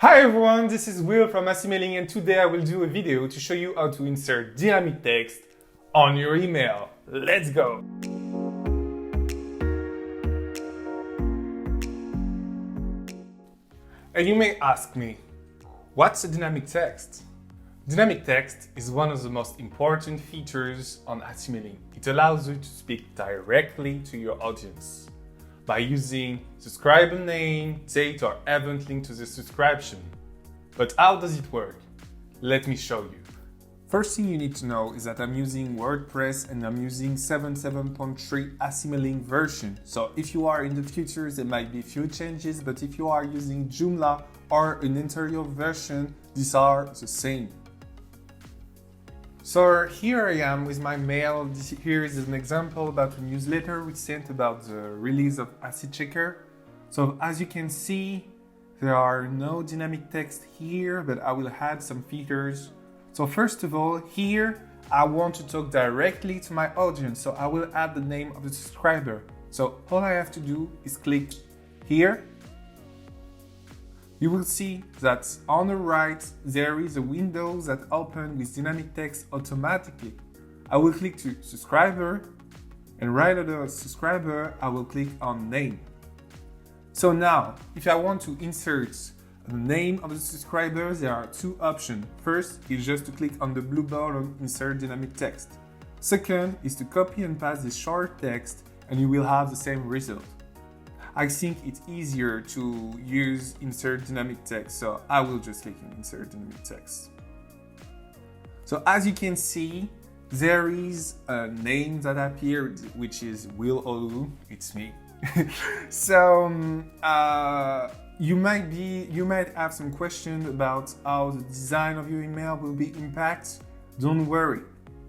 Hi everyone, this is Will from AcyMailing, and today I will do a video to show you how to insert dynamic text on your email. Let's go! And you may ask me, what's a dynamic text? Dynamic text is one of the most important features on AcyMailing. It allows you to speak directly to your audience by using subscriber name, date, or event linked to the subscription. But how does it work? Let me show you. First thing you need to know is that I'm using WordPress and I'm using 7.7.3 AcyMailing version. So if you are in the future, there might be a few changes, but if you are using Joomla or an anterior version, these are the same. So here I am with my mail. Here is an example about a newsletter we sent about the release of AcyChecker. So as you can see, there are no dynamic text here, but I will add some features. So first of all, here I want to talk directly to my audience. So I will add the name of the subscriber. So all I have to do is click here. You will see that on the right, there is a window that opens with dynamic text automatically. I will click to subscriber, and right under subscriber, I will click on name. So now, if I want to insert the name of the subscriber, there are two options. First is just to click on the blue button, insert dynamic text. Second is to copy and paste the short text, and you will have the same result. I think it's easier to use insert dynamic text, so I will just click on insert dynamic text. So as you can see, there is a name that appeared, which is Will Olu. It's me. So you might have some questions about how the design of your email will be impacted. Don't worry.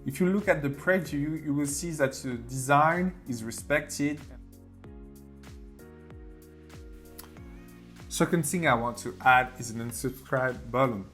If you look at the preview, you will see that the design is respected. Second thing I want to add is an unsubscribe button.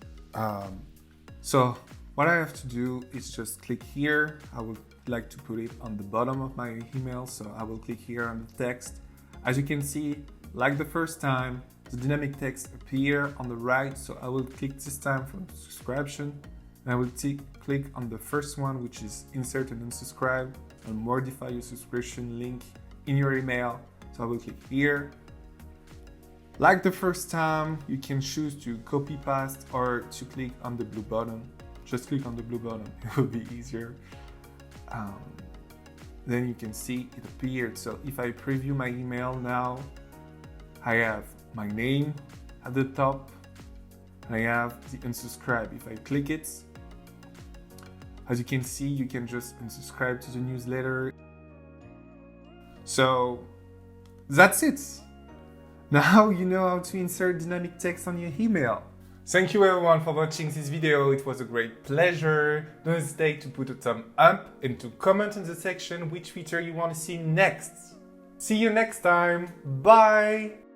So what I have to do is just click here. I would like to put it on the bottom of my email. So I will click here on the text. As you can see, like the first time, the dynamic text appear on the right. So I will click this time for subscription. And I will click on the first one, which is insert and unsubscribe, and modify your subscription link in your email. So I will click here. Like the first time, you can choose to copy paste or to click on the blue button. Just click on the blue button, it will be easier. Then you can see it appeared. So if I preview my email now, I have my name at the top, and I have the unsubscribe. If I click it, as you can see, you can just unsubscribe to the newsletter. So that's it. Now you know how to insert dynamic text on your email. Thank you everyone for watching this video. It was a great pleasure. Don't hesitate to put a thumb up and to comment in the section which feature you want to see next. See you next time. Bye!